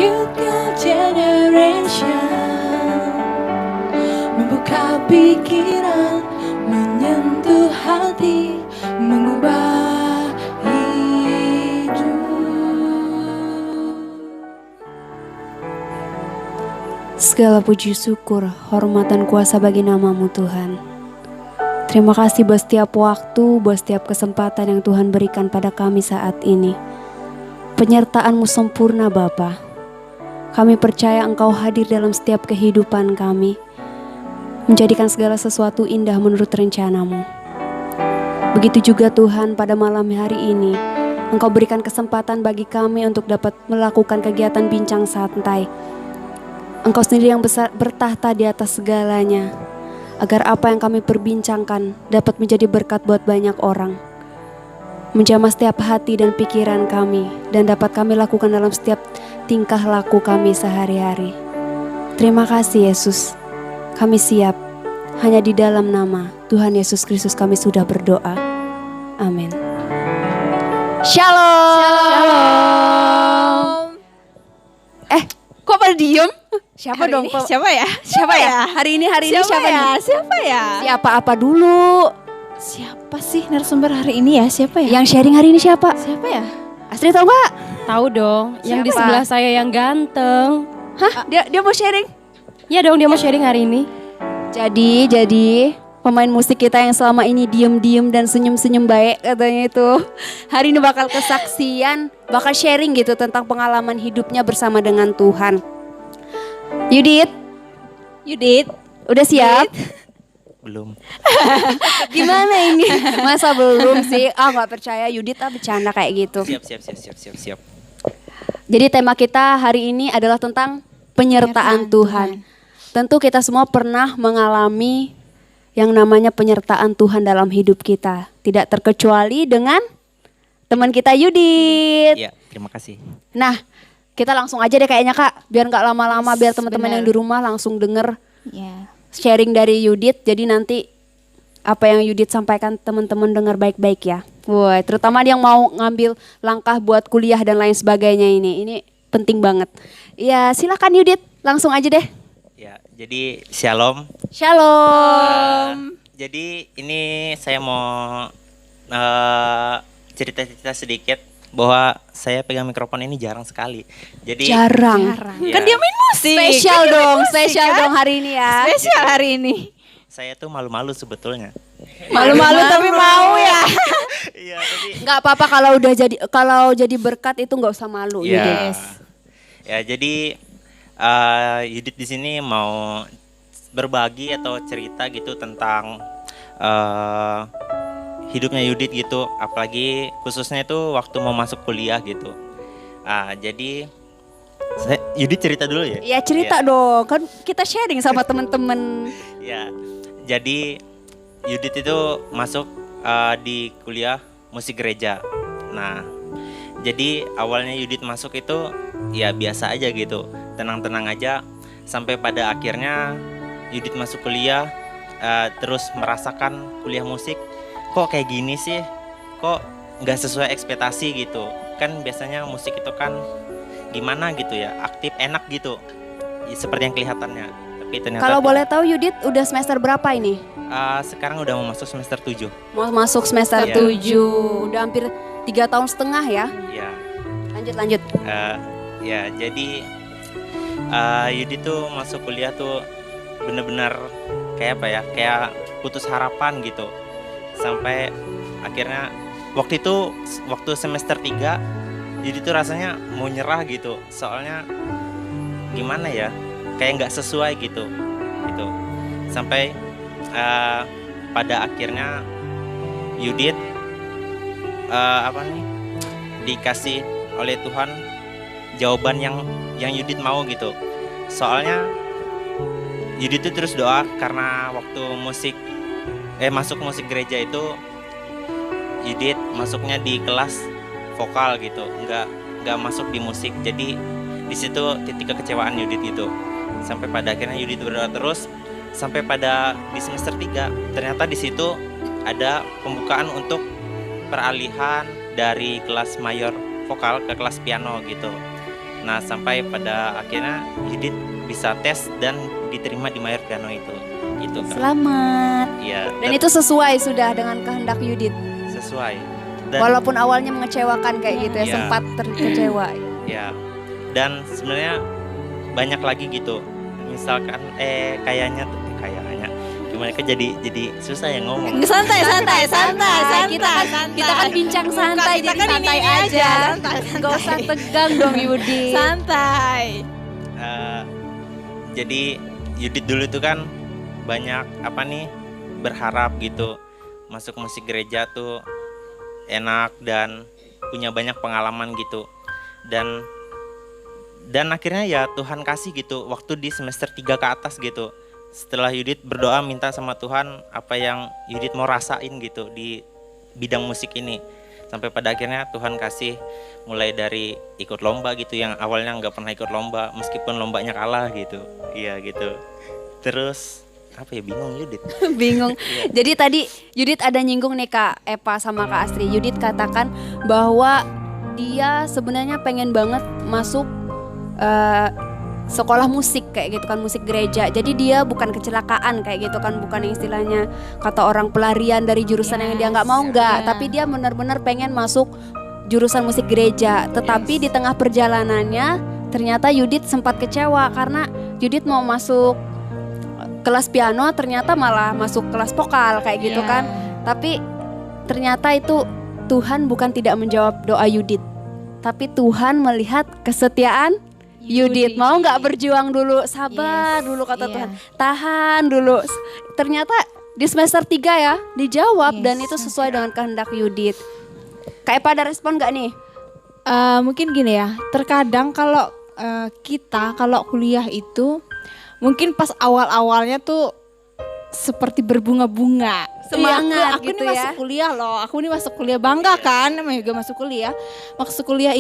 Youthful generation, membuka pikiran, menyentuh hati, mengubah hidup. Segala puji syukur, hormat dan kuasa bagi nama-Mu Tuhan. Terima kasih buat setiap waktu, buat setiap kesempatan yang Tuhan berikan pada kami saat ini. Penyertaan-Mu sempurna Bapa. Kami percaya Engkau hadir dalam setiap kehidupan kami, menjadikan segala sesuatu indah menurut rencana-Mu. Begitu juga Tuhan, pada malam hari ini Engkau berikan kesempatan bagi kami untuk dapat melakukan kegiatan bincang santai. Engkau sendiri yang besar bertahta di atas segalanya, agar apa yang kami perbincangkan dapat menjadi berkat buat banyak orang, menjamah setiap hati dan pikiran kami, dan dapat kami lakukan dalam setiap tingkah laku kami sehari-hari. Terima kasih Yesus, kami siap. Hanya di dalam nama Tuhan Yesus Kristus kami sudah berdoa. Amin. Shalom. Kok pada diem? Siapa Hari dong? ini siapa ya? Siapa ya? Hari ini siapa nih? Siapa ya? Siapa apa dulu? Siapa sih narasumber hari ini ya? Siapa ya? Yang sharing hari ini siapa? Siapa ya? Astrid tahu nggak? Tahu dong, yang di Siapa? sebelah saya yang ganteng. Hah? Dia mau sharing? Ya dong, dia mau sharing hari ini. Jadi pemain musik kita yang selama ini diem-diem dan senyum-senyum baik katanya itu, hari ini bakal kesaksian, bakal sharing gitu tentang pengalaman hidupnya bersama dengan Tuhan. Yudit, udah siap? Belum. Gimana ini? Masa belum sih? Nggak percaya Yudit bercanda kayak gitu. Siap. Jadi tema kita hari ini adalah tentang penyertaan Tuhan. Tentu kita semua pernah mengalami yang namanya penyertaan Tuhan dalam hidup kita. Tidak terkecuali dengan teman kita Yudit. Ya, terima kasih. Nah, kita langsung aja deh kayaknya Kak, biar nggak lama-lama, biar teman-teman yang di rumah langsung denger Ya. sharing dari Yudit. Jadi nanti apa yang Yudit sampaikan teman-teman dengar baik-baik ya. Wah, terutama yang mau ngambil langkah buat kuliah dan lain sebagainya ini penting banget. Ya, silakan Yudit, langsung aja deh. Ya, jadi shalom. Shalom. Jadi ini saya mau cerita-cerita sedikit bahwa saya pegang mikrofon ini jarang sekali. Jadi Jarang. ya, Kan dia main musik. Spesial Kan dia main dong, musik, spesial kan? dong hari ini ya. Spesial hari ini. saya tuh malu-malu sebetulnya. Malu-malu tapi mau ya. Iya, tapi Nggak apa-apa kalau jadi berkat itu nggak usah malu Yudit. Ya, jadi Yudit di sini mau berbagi atau cerita gitu tentang hidupnya Yudit gitu, apalagi khususnya itu waktu mau masuk kuliah gitu. Jadi Yudit cerita dulu ya. Ya cerita dong, kan kita sharing sama temen-temen. Ya, jadi Yudit itu masuk di kuliah musik gereja. Nah, jadi awalnya Yudit masuk itu ya biasa aja gitu, tenang-tenang aja, sampai pada akhirnya Yudit masuk kuliah, terus merasakan kuliah musik kok kayak gini sih, kok nggak sesuai ekspektasi gitu. Kan biasanya musik itu kan gimana gitu ya, aktif, enak gitu, ya, seperti yang kelihatannya. Tapi ternyata Kalau boleh tahu Yudit udah semester berapa ini? sekarang udah mau masuk semester 7. Mau masuk semester Iya. 7, udah hampir 3 tahun setengah ya. Ya, Lanjut. ya jadi Yudit tuh masuk kuliah tuh bener-bener kayak apa ya, kayak putus harapan gitu. Sampai akhirnya waktu semester 3 Yudit tuh rasanya mau nyerah gitu. Soalnya gimana ya, kayak nggak sesuai gitu. Sampai pada akhirnya Yudit dikasih oleh Tuhan jawaban yang Yudit mau gitu. Soalnya Yudit itu terus doa karena waktu masuk musik gereja itu Yudit masuknya di kelas vokal gitu, nggak masuk di musik. Jadi di situ titik kekecewaan Yudit itu. Sampai pada akhirnya Yudit berdoa terus sampai pada di semester 3 ternyata di situ ada pembukaan untuk peralihan dari kelas mayor vokal ke kelas piano gitu. Nah sampai pada akhirnya Yudit bisa tes dan diterima di Mayor Piano itu kan. Selamat. Iya, Dan itu sesuai sudah dengan kehendak Yudit. sesuai. Dan Walaupun awalnya mengecewakan kayak gitu ya, Iya. sempat terkecewa. ya, dan sebenarnya banyak lagi gitu. Misalkan kayaknya gimana jadi susah ya ngomong. Santai. Kita kan bincang santai, Kita jadi kan santai ini aja. santai. Gak usah tegang dong Yudit. Santai. Jadi Yudit dulu tuh kan banyak berharap gitu masuk musik gereja tuh enak dan punya banyak pengalaman gitu, dan akhirnya ya Tuhan kasih gitu waktu di semester 3 ke atas gitu. Setelah Yudit berdoa minta sama Tuhan apa yang Yudit mau rasain gitu di bidang musik ini, sampai pada akhirnya Tuhan kasih mulai dari ikut lomba gitu, yang awalnya nggak pernah ikut lomba meskipun lombanya kalah gitu. Iya gitu. Terus bingung Yudit. Bingung. Jadi tadi Yudit ada nyinggung nih Kak Epa sama Kak Astri. Yudit katakan bahwa dia sebenarnya pengen banget masuk sekolah musik kayak gitu kan, musik gereja. Jadi dia bukan kecelakaan kayak gitu kan, bukan yang istilahnya kata orang pelarian dari jurusan yang dia nggak mau, nggak. Tapi dia benar-benar pengen masuk jurusan musik gereja. Tetapi di tengah perjalanannya ternyata Yudit sempat kecewa karena Yudit mau masuk kelas piano, ternyata malah masuk kelas vokal kayak gitu kan. Tapi ternyata itu Tuhan bukan tidak menjawab doa Yudit, tapi Tuhan melihat kesetiaan Yudit. Mau nggak berjuang dulu, sabar dulu kata Tuhan, tahan dulu. Ternyata di semester 3 ya dijawab, dan itu sesuai dengan kehendak Yudit. Kayak pada respon nggak nih? Mungkin gini ya, terkadang kalau kita kalau kuliah itu mungkin pas awal-awalnya tuh seperti berbunga-bunga. Semangat aku gitu nih ya. masuk kuliah loh, aku nih masuk kuliah, bangga kan namanya juga masuk kuliah. Masuk kuliah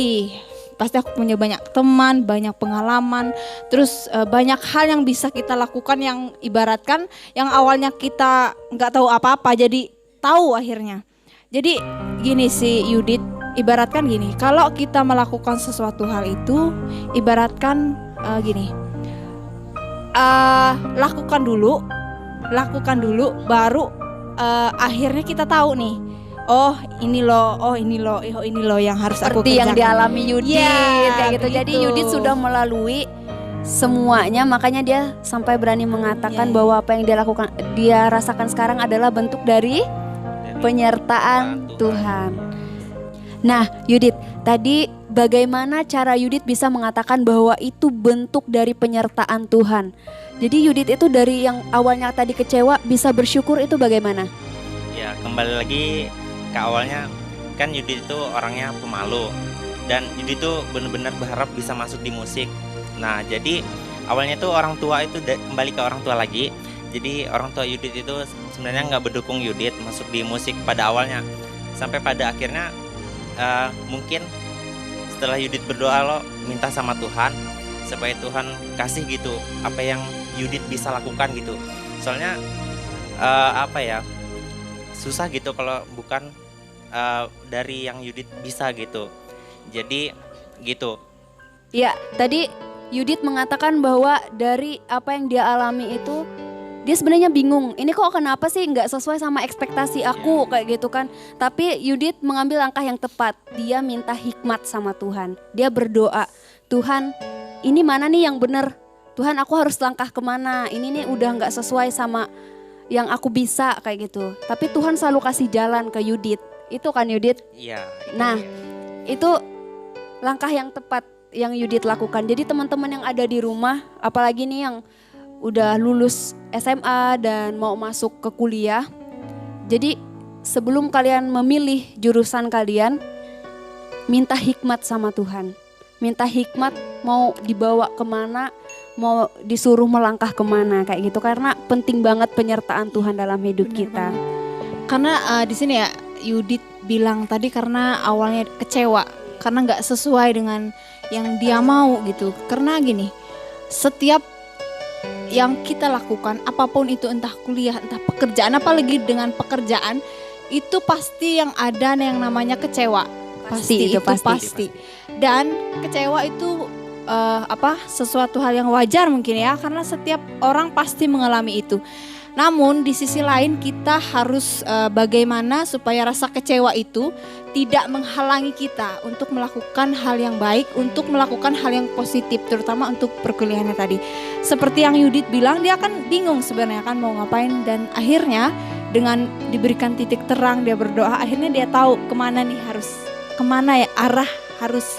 pasti aku punya banyak teman, banyak pengalaman, terus banyak hal yang bisa kita lakukan yang ibaratkan yang awalnya kita nggak tahu apa-apa jadi tahu akhirnya. Jadi gini sih Yudit, ibaratkan gini, kalau kita melakukan sesuatu hal itu ibaratkan gini, lakukan dulu baru akhirnya kita tahu nih, oh ini loh yang harus aku Seperti yang kerjakan. dialami Yudit kayak gitu. Jadi begitu. Yudit sudah melalui semuanya, makanya dia sampai berani mengatakan bahwa apa yang dia rasakan sekarang adalah bentuk dari penyertaan Tuhan. Nah, Yudit, tadi bagaimana cara Yudit bisa mengatakan bahwa itu bentuk dari penyertaan Tuhan? Jadi Yudit itu dari yang awalnya tadi kecewa bisa bersyukur, itu bagaimana? Ya kembali lagi ke awalnya, kan Yudit itu orangnya pemalu, dan Yudit itu benar-benar berharap bisa masuk di musik. Nah jadi awalnya tuh orang tua itu kembali ke orang tua lagi. Jadi orang tua Yudit itu sebenarnya nggak mendukung Yudit masuk di musik pada awalnya, sampai pada akhirnya mungkin setelah Yudit berdoa minta sama Tuhan supaya Tuhan kasih gitu apa yang Yudit bisa lakukan gitu. Soalnya susah gitu kalau bukan dari yang Yudit bisa gitu. Jadi gitu. Ya, tadi Yudit mengatakan bahwa dari apa yang dia alami itu dia sebenarnya bingung, ini kok kenapa sih nggak sesuai sama ekspektasi aku kayak gitu kan. Tapi Yudit mengambil langkah yang tepat, dia minta hikmat sama Tuhan. Dia berdoa, Tuhan ini mana nih yang benar, Tuhan aku harus langkah kemana, ini nih udah nggak sesuai sama yang aku bisa kayak gitu. Tapi Tuhan selalu kasih jalan ke Yudit, itu kan Yudit. Iya. Nah itu langkah yang tepat yang Yudit lakukan. Jadi teman-teman yang ada di rumah, apalagi nih yang udah lulus SMA dan mau masuk ke kuliah, jadi sebelum kalian memilih jurusan kalian, minta hikmat sama Tuhan. Minta hikmat mau dibawa kemana, mau disuruh melangkah kemana kayak gitu, karena penting banget penyertaan Tuhan dalam hidup kita. Karena di sini ya Yudit bilang tadi karena awalnya kecewa karena nggak sesuai dengan yang dia mau gitu. Karena gini, setiap yang kita lakukan apapun itu, entah kuliah, entah pekerjaan, apalagi dengan pekerjaan itu pasti yang ada yang namanya kecewa. Pasti. Dan kecewa itu sesuatu hal yang wajar mungkin ya, karena setiap orang pasti mengalami itu. Namun di sisi lain kita harus bagaimana supaya rasa kecewa itu tidak menghalangi kita untuk melakukan hal yang baik, untuk melakukan hal yang positif, terutama untuk perkuliahannya tadi. Seperti yang Yudit bilang, dia kan bingung sebenarnya kan mau ngapain, dan akhirnya dengan diberikan titik terang, dia berdoa, akhirnya dia tahu kemana ya arah harus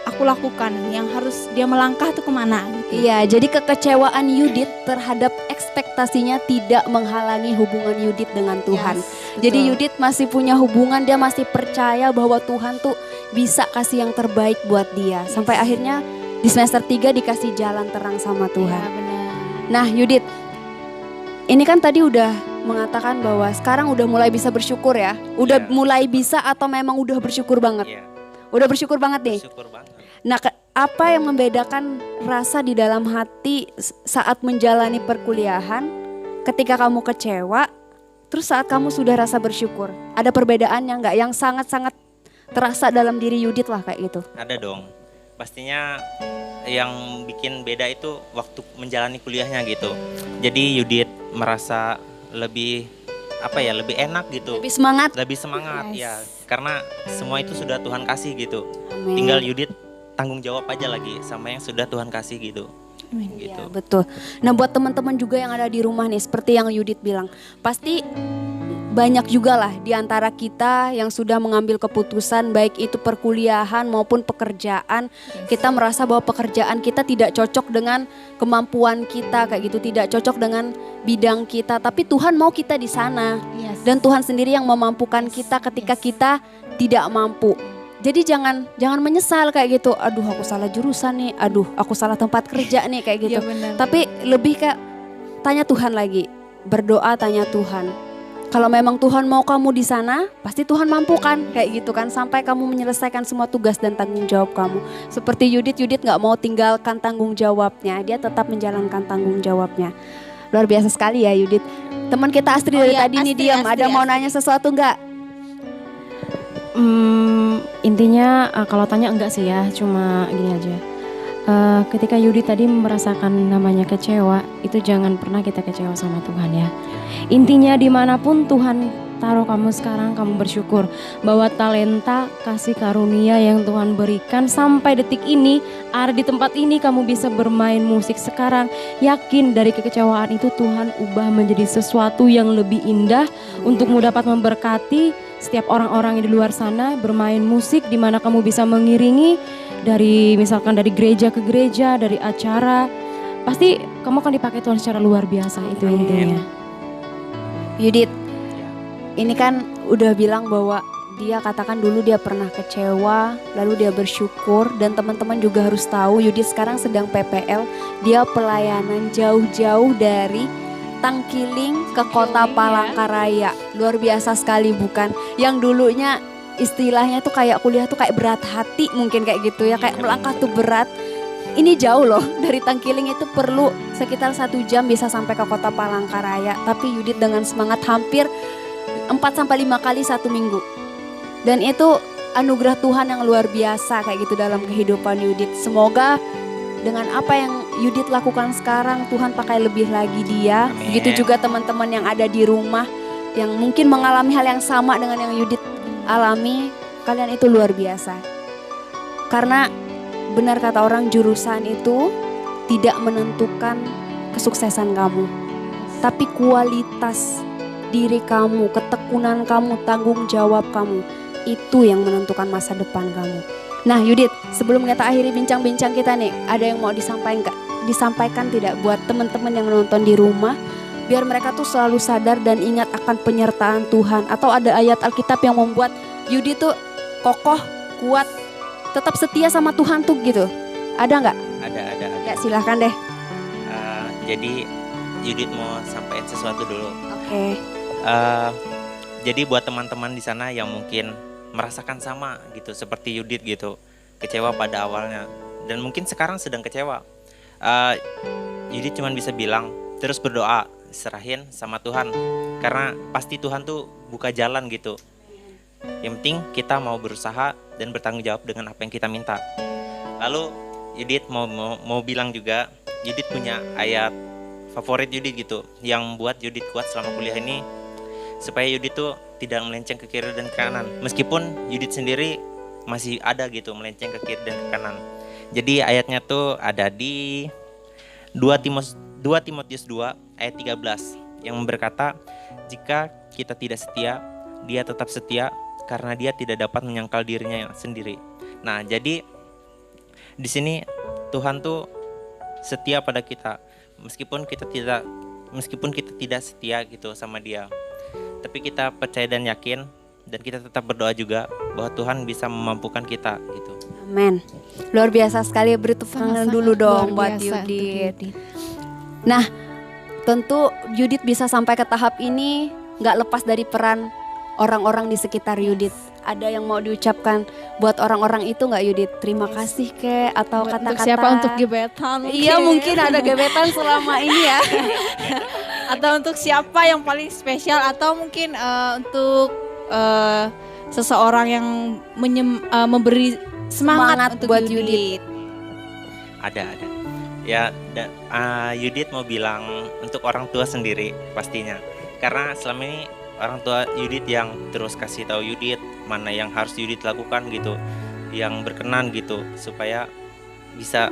aku lakukan, yang harus dia melangkah tuh kemana gitu. Iya, jadi kekecewaan Yudit terhadap ekspektasinya tidak menghalangi hubungan Yudit dengan Tuhan. Yes, Jadi betul. Yudit masih punya hubungan, dia masih percaya bahwa Tuhan tuh bisa kasih yang terbaik buat dia. Sampai akhirnya di semester 3 dikasih jalan terang sama Tuhan. Ya, benar. Nah Yudit, ini kan tadi udah mengatakan bahwa sekarang udah mulai bisa bersyukur ya. Udah Iya. mulai bisa atau memang udah bersyukur banget? Iya, Udah bersyukur banget nih? bersyukur banget. Nah, apa yang membedakan rasa di dalam hati saat menjalani perkuliahan ketika kamu kecewa, terus saat kamu sudah rasa bersyukur? Ada perbedaannya nggak yang sangat-sangat terasa dalam diri Yudit lah kayak gitu? Ada dong. Pastinya yang bikin beda itu waktu menjalani kuliahnya gitu. Jadi Yudit merasa lebih lebih enak gitu. Lebih semangat? Lebih semangat Yes. ya, karena semua itu sudah Tuhan kasih gitu. Amin. Tinggal Yudit tanggung jawab aja lagi sama yang sudah Tuhan kasih gitu. Gitu. Iya, betul. Nah buat teman-teman juga yang ada di rumah nih, seperti yang Yudit bilang, pasti banyak juga lah di antara kita yang sudah mengambil keputusan baik itu perkuliahan maupun pekerjaan. Kita merasa bahwa pekerjaan kita tidak cocok dengan kemampuan kita kayak gitu, tidak cocok dengan bidang kita, tapi Tuhan mau kita di sana. Yes. Dan Tuhan sendiri yang memampukan kita ketika kita tidak mampu. Jadi jangan menyesal kayak gitu. Aduh aku salah jurusan nih, aduh aku salah tempat kerja nih kayak gitu. Iya, benar. Tapi lebih kayak tanya Tuhan lagi, berdoa tanya Tuhan. Kalau memang Tuhan mau kamu di sana, pasti Tuhan mampukan kayak gitu kan, sampai kamu menyelesaikan semua tugas dan tanggung jawab kamu. Seperti Yudit nggak mau tinggalkan tanggung jawabnya, dia tetap menjalankan tanggung jawabnya. Luar biasa sekali ya Yudit. Teman kita Astrid dari tadi nih diam, ada mau nanya sesuatu nggak? Intinya kalau tanya enggak sih ya, cuma gini aja. Ketika Yudi tadi merasakan namanya kecewa, itu jangan pernah kita kecewa sama Tuhan ya. Intinya dimanapun Tuhan taruh kamu sekarang, kamu bersyukur bahwa talenta, kasih karunia yang Tuhan berikan sampai detik ini, ada di tempat ini kamu bisa bermain musik sekarang. Yakin dari kekecewaan itu Tuhan ubah menjadi sesuatu yang lebih indah untukmu dapat memberkati setiap orang-orang yang di luar sana bermain musik, di mana kamu bisa mengiringi dari misalkan dari gereja ke gereja, dari acara, pasti kamu akan dipakai Tuhan secara luar biasa. Itu intinya. Yudit, ini kan udah bilang bahwa dia katakan dulu dia pernah kecewa, lalu dia bersyukur, dan teman-teman juga harus tahu Yudit sekarang sedang PPL, dia pelayanan jauh-jauh dari Tangkiling ke kota Palangkaraya. Luar biasa sekali bukan? Yang dulunya istilahnya tuh kayak kuliah tuh kayak berat hati mungkin kayak gitu ya, kayak melangkah tuh berat. Ini jauh loh, dari Tangkiling itu perlu sekitar 1 jam bisa sampai ke kota Palangkaraya. Tapi Yudit dengan semangat hampir 4-5 kali 1 minggu. Dan itu anugerah Tuhan yang luar biasa kayak gitu dalam kehidupan Yudit. Semoga dengan apa yang Yudit lakukan sekarang, Tuhan pakai lebih lagi dia. Amin. Begitu juga teman-teman yang ada di rumah yang mungkin mengalami hal yang sama dengan yang Yudit alami. Kalian itu luar biasa. Karena benar kata orang, jurusan itu tidak menentukan kesuksesan kamu, tapi kualitas diri kamu, ketekunan kamu, tanggung jawab kamu, itu yang menentukan masa depan kamu. Nah Yudit, sebelum kita akhiri bincang-bincang kita nih, ada yang mau disampaikan tidak buat teman-teman yang nonton di rumah, biar mereka tuh selalu sadar dan ingat akan penyertaan Tuhan, atau ada ayat Alkitab yang membuat Yudit tuh kokoh, kuat, tetap setia sama Tuhan tuh gitu. Ada nggak? Ada. Ya silahkan deh. Jadi Yudit mau sampaikan sesuatu dulu. Oke. Jadi buat teman-teman di sana yang mungkin merasakan sama gitu seperti Yudit gitu, kecewa pada awalnya dan mungkin sekarang sedang kecewa, Yudit cuma bisa bilang terus berdoa, serahin sama Tuhan, karena pasti Tuhan tuh buka jalan gitu. Yang penting kita mau berusaha dan bertanggung jawab dengan apa yang kita minta. Lalu Yudit mau bilang juga, Yudit punya ayat favorit Yudit gitu, yang buat Yudit kuat selama kuliah ini, supaya Yudit tuh tidak melenceng ke kiri dan ke kanan. Meskipun Yudit sendiri masih ada gitu melenceng ke kiri dan ke kanan. Jadi ayatnya tuh ada di 2 Timotius 2 ayat 13 yang berkata, jika kita tidak setia, dia tetap setia karena dia tidak dapat menyangkal dirinya sendiri. Nah, jadi di sini Tuhan tuh setia pada kita meskipun kita tidak setia gitu sama Dia. Tapi kita percaya dan yakin, dan kita tetap berdoa juga bahwa Tuhan bisa memampukan kita gitu. Amin. Luar biasa sekali, beri tepuk tangan dulu dong buat Yudit. Nah, tentu Yudit bisa sampai ke tahap ini nggak lepas dari peran orang-orang di sekitar Yudit. Ada yang mau diucapkan buat orang-orang itu nggak Yudit? Terima kasih ke atau kata-kata? Untuk siapa? Untuk gebetan? Iya mungkin ada gebetan selama ini ya. Atau untuk siapa yang paling spesial? Atau mungkin untuk seseorang yang memberi semangat untuk buat Yudit. Ada. Ya, Yudit mau bilang untuk orang tua sendiri pastinya. Karena selama ini orang tua Yudit yang terus kasih tahu Yudit mana yang harus Yudit lakukan gitu, yang berkenan gitu, supaya bisa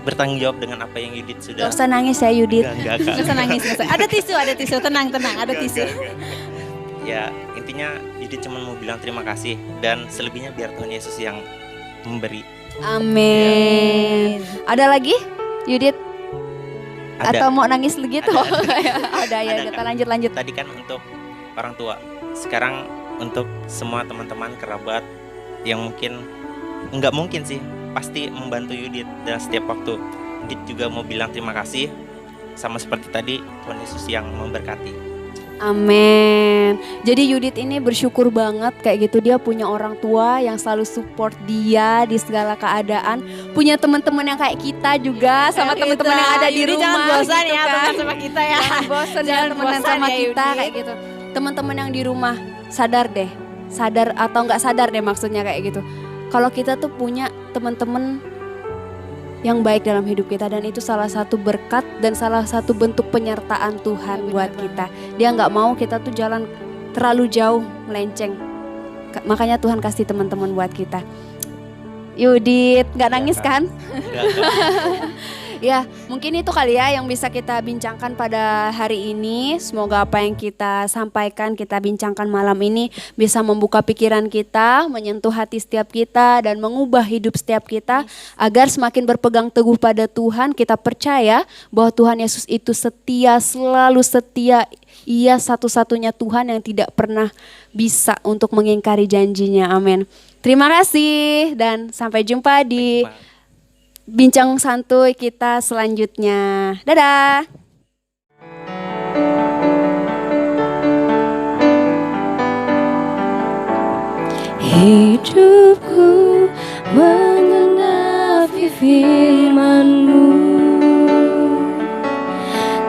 bertanggung jawab dengan apa yang Yudit sudah. Gak usah nangis ya Yudit. Enggak. Gak usah nangis. Ada tisu, tenang, ada tisu. Ya, intinya Yudit cuma mau bilang terima kasih, dan selebihnya biar Tuhan Yesus yang memberi. Amin. Ada lagi Yudit? Ada. Atau mau nangis gitu? Ada ya, Ada, kita kan? lanjut. Tadi kan untuk orang tua, sekarang untuk semua teman-teman kerabat yang nggak mungkin sih, pasti membantu Yudit dan setiap waktu. Yudit juga mau bilang terima kasih, sama seperti tadi, Tuhan Yesus yang memberkati. Amin. Jadi Yudit ini bersyukur banget kayak gitu, dia punya orang tua yang selalu support dia di segala keadaan. Punya teman-teman yang kayak kita juga, sama teman-teman yang ada di rumah. Jangan bosan gitu ya kan. teman sama kita ya. Jangan bosan Jangan temenan bosan sama ya, kita Yudit. kayak gitu. Teman-teman yang di rumah sadar atau nggak sadar deh maksudnya kayak gitu. Kalau kita tuh punya teman-teman yang baik dalam hidup kita, dan itu salah satu berkat dan salah satu bentuk penyertaan Tuhan buat kita. Dia nggak mau kita tuh jalan terlalu jauh melenceng. Makanya Tuhan kasih teman-teman buat kita. Yudit, nggak nangis kan? Ya, mungkin itu kali ya yang bisa kita bincangkan pada hari ini. Semoga apa yang kita sampaikan, kita bincangkan malam ini bisa membuka pikiran kita, menyentuh hati setiap kita, dan mengubah hidup setiap kita agar semakin berpegang teguh pada Tuhan. Kita percaya bahwa Tuhan Yesus itu setia, selalu setia. Ia satu-satunya Tuhan yang tidak pernah bisa untuk mengingkari janjinya. Amin. Terima kasih dan sampai jumpa di bincang santuy kita selanjutnya. Dadah. Hidupku mengenapi firman-Mu,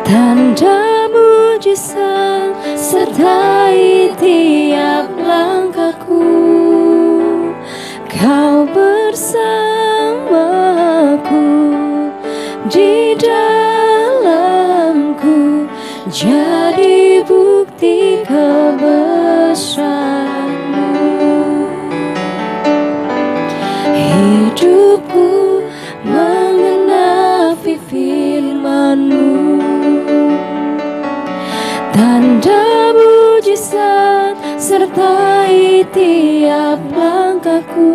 tanda mujizat sertai tiap langkahku. Kau bersamaku, di dalamku, jadi bukti kebesaran-Mu. Hidupku mengenapi firman-Mu, tanda mujizat sertai tiap langkahku.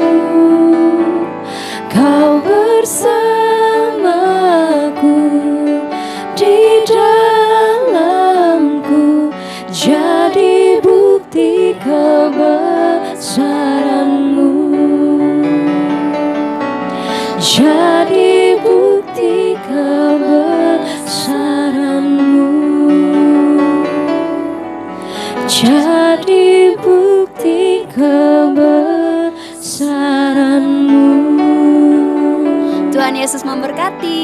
Kau bersamaku, di dalamku, jadi bukti kebesaran-Mu. Jadi bukti kebesaran-Mu. Jadi bukti kebesaran-Mu. Tuhan Yesus memberkati.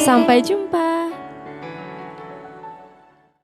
Sampai jumpa.